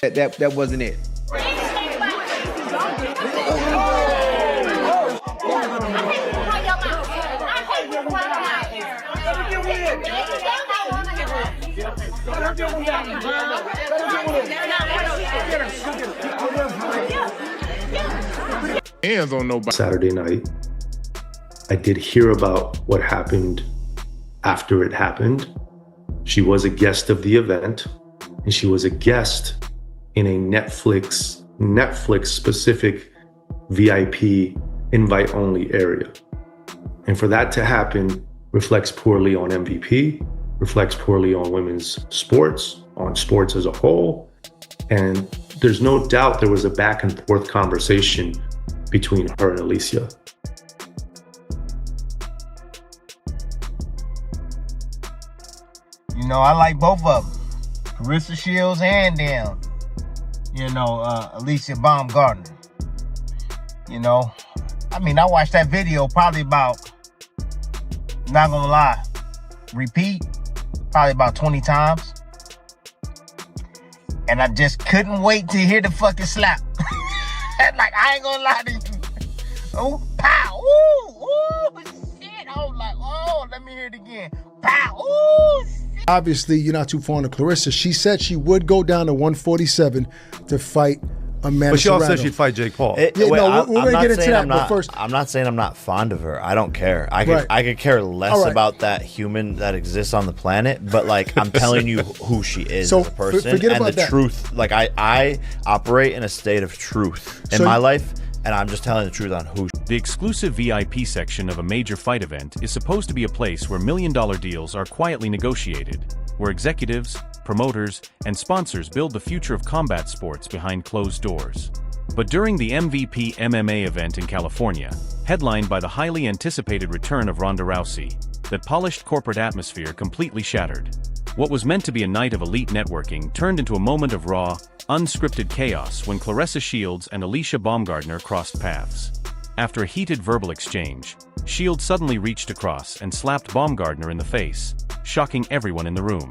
That wasn't it. Hands on nobody. Saturday night, I did hear about what happened after it happened. She was a guest of the event, and she was a guest in a Netflix specific VIP invite only area. And for that to happen reflects poorly on MVP, reflects poorly on women's sports, on sports as a whole. And there's no doubt there was a back and forth conversation between her and Alycia. You know, I like both of them. Claressa Shields and them. You know, Alycia Baumgardner. You know, I mean, I watched that video probably about, not gonna lie, repeat, probably about 20 times. And I just couldn't wait to hear the fucking slap. Like, I ain't gonna lie to you. Oh, pow, ooh, ooh, shit. I was like, oh, let me hear it again. Pow, ooh, shit. Obviously, you're not too fond of Claressa. She said she would go down to 147 to fight Amanda But she also Serrano. said she'd fight Jake Paul. We're going to get into that, but first. I'm not saying I'm not fond of her. I don't care. I could care less about that human that exists on the planet, but, like, I'm telling you who she is as a person. Forget and about the that. Truth. Like, I operate in a state of truth in my life, and I'm just telling the truth on who. The exclusive VIP section of a major fight event is supposed to be a place where million-dollar deals are quietly negotiated, where executives, promoters, and sponsors build the future of combat sports behind closed doors. But during the MVP MMA event in California, headlined by the highly anticipated return of Ronda Rousey, that polished corporate atmosphere completely shattered. What was meant to be a night of elite networking turned into a moment of raw, unscripted chaos when Claressa Shields and Alycia Baumgardner crossed paths. After a heated verbal exchange, Shields suddenly reached across and slapped Baumgardner in the face, shocking everyone in the room.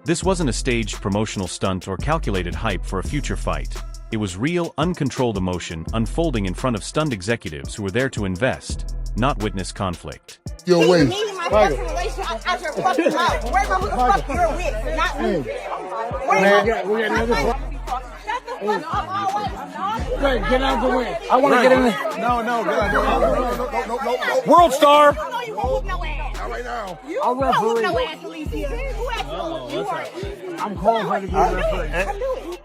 This wasn't a staged promotional stunt or calculated hype for a future fight. It was real, uncontrolled emotion unfolding in front of stunned executives who were there to invest, not witness conflict. Yo, wait. Me and my fucking relationship out your fucking mouth. Worry about who the fuck you're with, not me. We got another fight. Shut the fuck up. Hey, get out the way. I want to get in there. No, get out. No. World star. I know you won't whoop no ass. Not right now. You won't whoop no ass, Alycia. Who asked you to whoop you are? I'm calling her to be a referee. Come do it.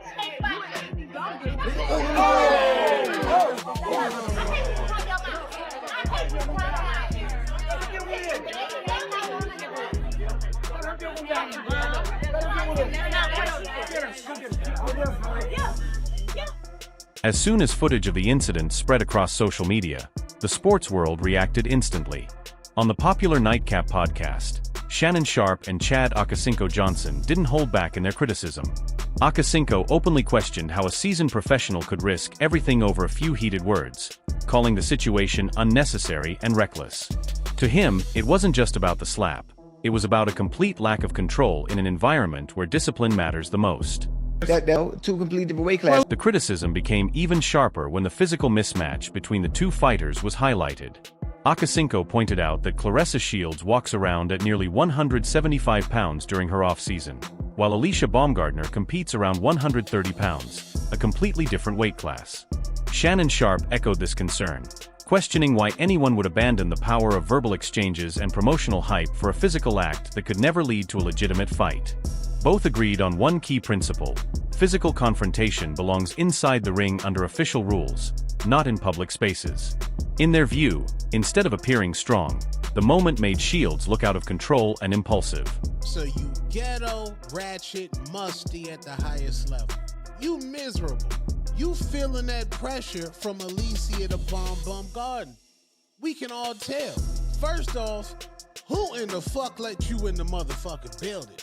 As soon as footage of the incident spread across social media, the sports world reacted instantly. On the popular Nightcap podcast, Shannon Sharpe and Chad Okocinco Johnson didn't hold back in their criticism. Okocinco openly questioned how a seasoned professional could risk everything over a few heated words, calling the situation unnecessary and reckless. To him, it wasn't just about the slap. It was about a complete lack of control in an environment where discipline matters the most. That two completely different weight classes. The criticism became even sharper when the physical mismatch between the two fighters was highlighted. Okocinco pointed out that Claressa Shields walks around at nearly 175 pounds during her off-season, while Alycia Baumgardner competes around 130 pounds, a completely different weight class. Shannon Sharpe echoed this concern, questioning why anyone would abandon the power of verbal exchanges and promotional hype for a physical act that could never lead to a legitimate fight. Both agreed on one key principle: physical confrontation belongs inside the ring under official rules, not in public spaces. In their view, instead of appearing strong, the moment made Shields look out of control and impulsive. So you ghetto, ratchet, musty at the highest level. You miserable. You feeling that pressure from Alycia to Baumgardner. We can all tell. First off, who in the fuck let you in the motherfucking building?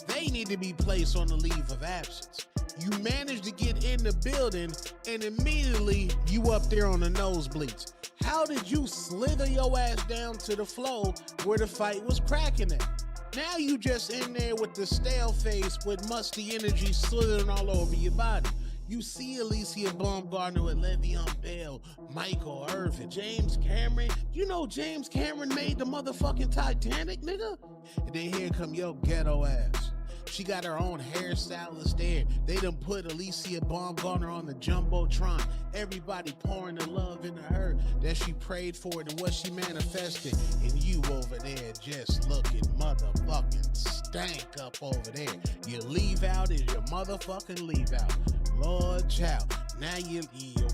They need to be placed on a leave of absence. You managed to get in the building and immediately you up there on the nosebleeds. How did you slither your ass down to the floor where the fight was cracking at? Now you just in there with the stale face with musty energy slithering all over your body. You see Alycia Baumgardner with Le'Veon Bell, Michael Irvin, James Cameron. You know James Cameron made the motherfucking Titanic, nigga? And then here come your ghetto ass. She got her own hairstylist there. They done put Alycia Baumgardner on the Jumbotron. Everybody pouring the love into her that she prayed for and what she manifested. And you over there just looking motherfucking stank up over there. Your leave out is your motherfucking leave out. Lord child. Now you're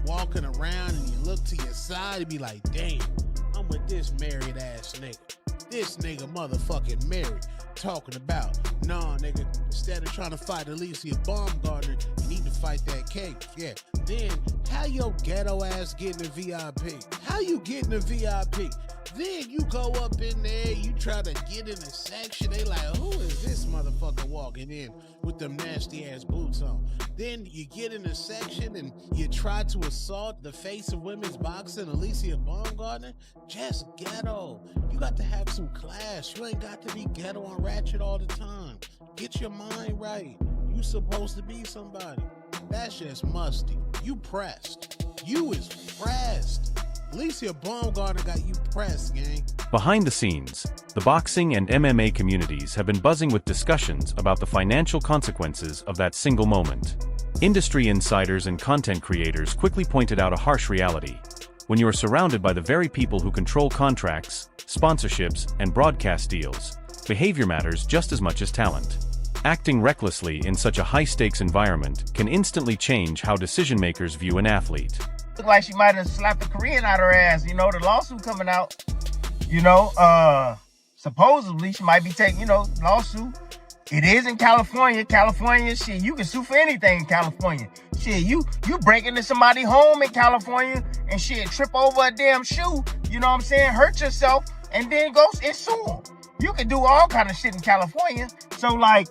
walking around and you look to your side and be like, damn, I'm with this married ass nigga. This nigga motherfucking married. Talking about, nah, nigga, instead of trying to fight Alycia Baumgardner, you need to fight that cake. Yeah. Then, how your ghetto ass getting a VIP? How you getting a VIP? Then you go up in there, you try to get in a section. They like, who is this motherfucker walking in with them nasty ass boots on? Then you get in a section and you try to assault the face of women's boxing, Alycia Baumgardner. Just ghetto. You got to have some class. You ain't got to be ghetto and ratchet all the time. Get your mind right. You supposed to be somebody. That's just musty. You pressed. You is pressed. Alycia Baumgardner got you pressed, gang. Behind the scenes, the boxing and MMA communities have been buzzing with discussions about the financial consequences of that single moment. Industry insiders and content creators quickly pointed out a harsh reality. When you are surrounded by the very people who control contracts, sponsorships, and broadcast deals, behavior matters just as much as talent. Acting recklessly in such a high-stakes environment can instantly change how decision-makers view an athlete. Look like she might have slapped a Korean out her ass, you know, the lawsuit coming out. Supposedly she might be taking, lawsuit. It is in California. California, shit, you can sue for anything in California. Shit, you break into somebody's home in California and shit, trip over a damn shoe, you know what I'm saying, hurt yourself, and then go and sue them. You can do all kind of shit in California. So like,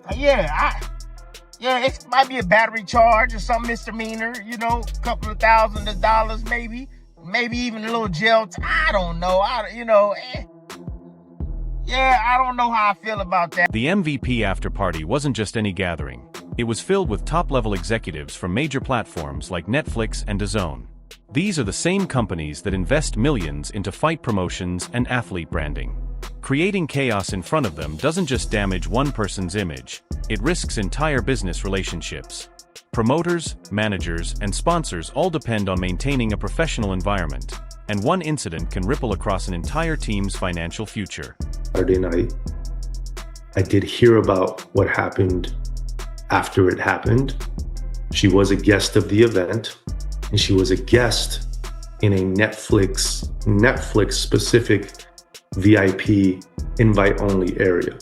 it might be a battery charge or some misdemeanor, a couple of $1,000s maybe even a little jail. I don't know. I don't know how I feel about that. The MVP after party wasn't just any gathering. It was filled with top-level executives from major platforms like Netflix and DAZN. These are the same companies that invest millions into fight promotions and athlete branding. Creating chaos in front of them doesn't just damage one person's image, it risks entire business relationships. Promoters, managers, and sponsors all depend on maintaining a professional environment, and one incident can ripple across an entire team's financial future. Saturday night, I did hear about what happened after it happened. She was a guest of the event, and she was a guest in a Netflix specific VIP invite-only area.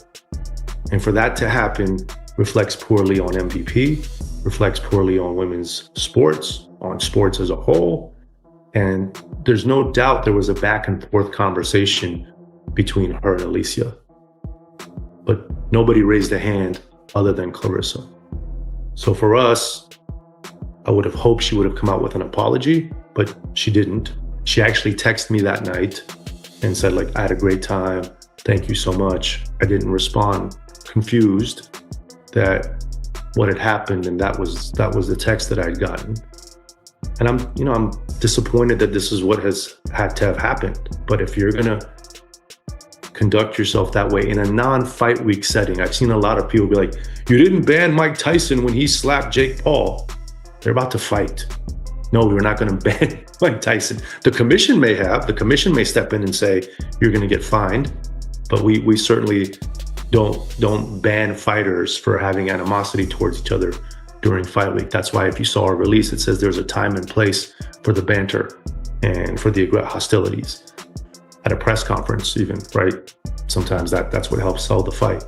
And for that to happen reflects poorly on MVP, reflects poorly on women's sports, on sports as a whole. And there's no doubt there was a back and forth conversation between her and Alycia. But nobody raised a hand other than Claressa. So for us, I would have hoped she would have come out with an apology, but she didn't. She actually texted me that night and said, I had a great time. Thank you so much. I didn't respond, confused that what had happened, and that was the text that I had gotten. And I'm disappointed that this is what has had to have happened. But if you're gonna conduct yourself that way in a non-fight week setting, I've seen a lot of people be like, you didn't ban Mike Tyson when he slapped Jake Paul. They're about to fight. No, we're not going to ban Mike Tyson. The commission may step in and say, you're going to get fined, but we certainly don't ban fighters for having animosity towards each other during fight week. That's why if you saw a release, it says there's a time and place for the banter and for the hostilities. At a press conference even, right? Sometimes that's what helps sell the fight.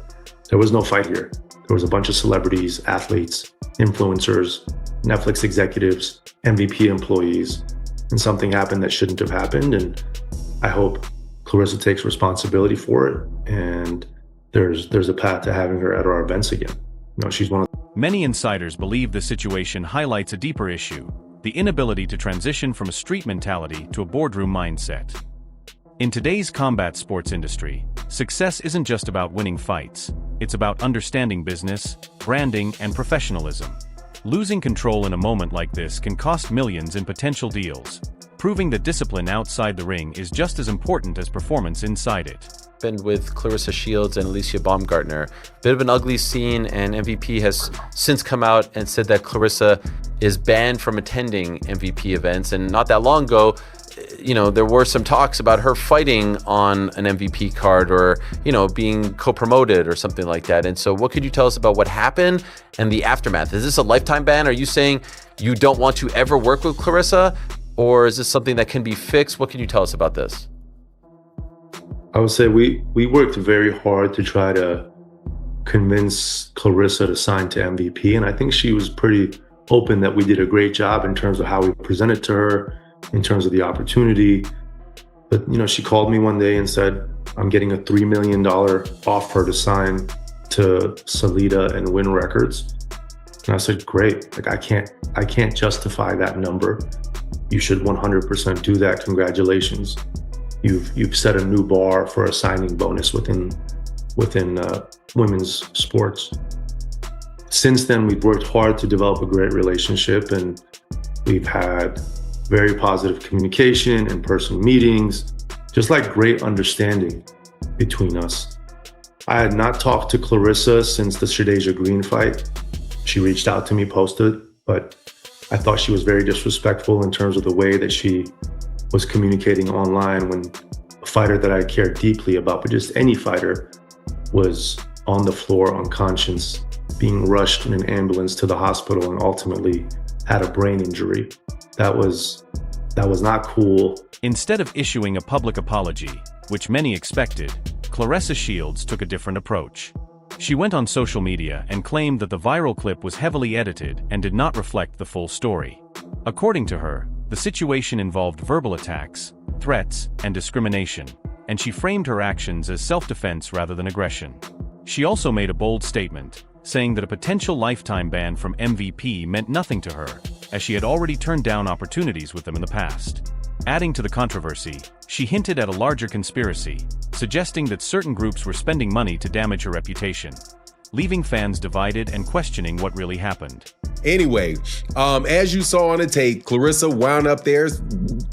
There was no fight here. There was a bunch of celebrities, athletes, influencers, Netflix executives, MVP employees, and something happened that shouldn't have happened. And I hope Claressa takes responsibility for it, and there's a path to having her at our events again. She's one of Many insiders believe the situation highlights a deeper issue, the inability to transition from a street mentality to a boardroom mindset. In today's combat sports industry, success isn't just about winning fights, it's about understanding business, branding, and professionalism. Losing control in a moment like this can cost millions in potential deals, proving that discipline outside the ring is just as important as performance inside it. With Claressa Shields and Alycia Baumgardner. Bit of an ugly scene, and MVP has since come out and said that Claressa is banned from attending MVP events. And not that long ago, there were some talks about her fighting on an MVP card or, being co-promoted or something like that. And so what could you tell us about what happened and the aftermath? Is this a lifetime ban? Are you saying you don't want to ever work with Claressa? Or is this something that can be fixed? What can you tell us about this? I would say we worked very hard to try to convince Claressa to sign to MVP. And I think she was pretty open that we did a great job in terms of how we presented to her, in terms of the opportunity. But, she called me one day and said, I'm getting a $3 million offer to sign to Salida and Win Records. And I said, great. Like, I can't justify that number. You should 100% do that. Congratulations. You've set a new bar for a signing bonus within women's sports. Since then, we've worked hard to develop a great relationship, and we've had very positive communication, in-person meetings, just like great understanding between us. I had not talked to Claressa since the Shadeja Green fight. She reached out to me, posted, but I thought she was very disrespectful in terms of the way that she was communicating online when a fighter that I cared deeply about, but just any fighter, was on the floor unconscious, being rushed in an ambulance to the hospital and ultimately had a brain injury. That was not cool. Instead of issuing a public apology, which many expected, Claressa Shields took a different approach. She went on social media and claimed that the viral clip was heavily edited and did not reflect the full story. According to her, the situation involved verbal attacks, threats, and discrimination, and she framed her actions as self-defense rather than aggression. She also made a bold statement, saying that a potential lifetime ban from MVP meant nothing to her, as she had already turned down opportunities with them in the past. Adding to the controversy, she hinted at a larger conspiracy, suggesting that certain groups were spending money to damage her reputation, leaving fans divided and questioning what really happened. Anyway, as you saw on the tape, Claressa wound up there,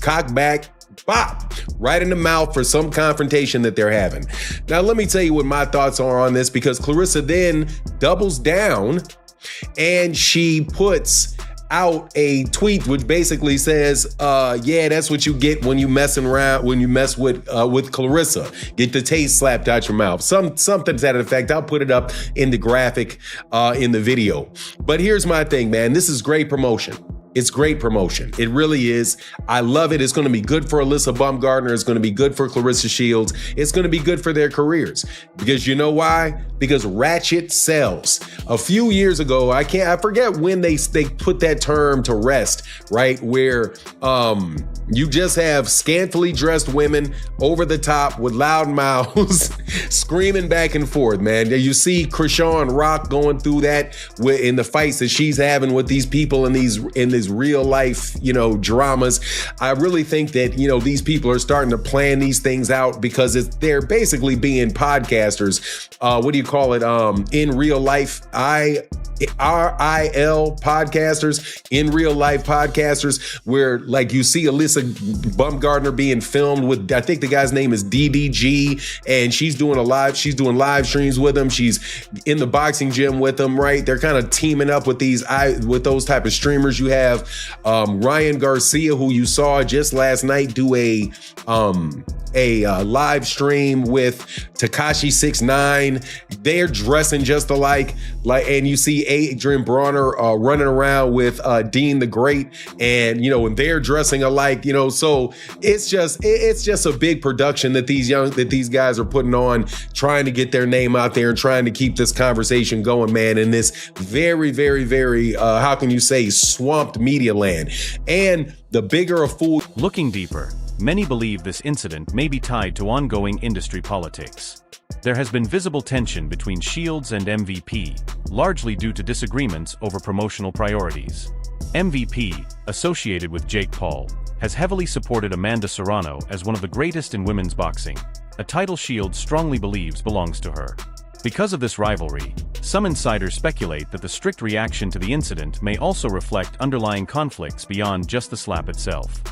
cock back, bop, right in the mouth for some confrontation that they're having. Now, let me tell you what my thoughts are on this, because Claressa then doubles down and she puts out a tweet which basically says, yeah, that's what you get when you mess with Claressa. Get the taste slapped out your mouth. Something to that effect. I'll put it up in the graphic in the video. But here's my thing, man. This is great promotion. It's great promotion. It really is. I love it. It's going to be good for Alycia Baumgardner. It's going to be good for Claressa Shields. It's going to be good for their careers. Because you know why? Because ratchet sells. A few years ago, I forget when they put that term to rest, right? Where you just have scantily dressed women over the top with loud mouths screaming back and forth, man. You see Krishan Rock going through that in the fights that she's having with these people in these real life, dramas. I really think that, these people are starting to plan these things out because they're basically being podcasters. What do you call it? In real life, RIL podcasters, in real life podcasters, where like you see Alycia Baumgardner being filmed with, I think the guy's name is DDG, and she's doing live streams with him. She's in the boxing gym with them, right? They're kind of teaming up with those type of streamers. You have Ryan Garcia, who you saw just last night do a live stream with Tekashi 6ix9ine. They're dressing just alike, and you see Adrian Bronner running around with Dean the Great, and and they're dressing alike. So it's just a big production that these guys are putting on, trying to get their name out there and trying to keep this conversation going, man, in this very, very, very how can you say, swamped media land. And the bigger a fool. Looking deeper, many believe this incident may be tied to ongoing industry politics. There has been visible tension between Shields and MVP, largely due to disagreements over promotional priorities. MVP, associated with Jake Paul, has heavily supported Amanda Serrano as one of the greatest in women's boxing, a title Shields strongly believes belongs to her. Because of this rivalry, some insiders speculate that the strict reaction to the incident may also reflect underlying conflicts beyond just the slap itself.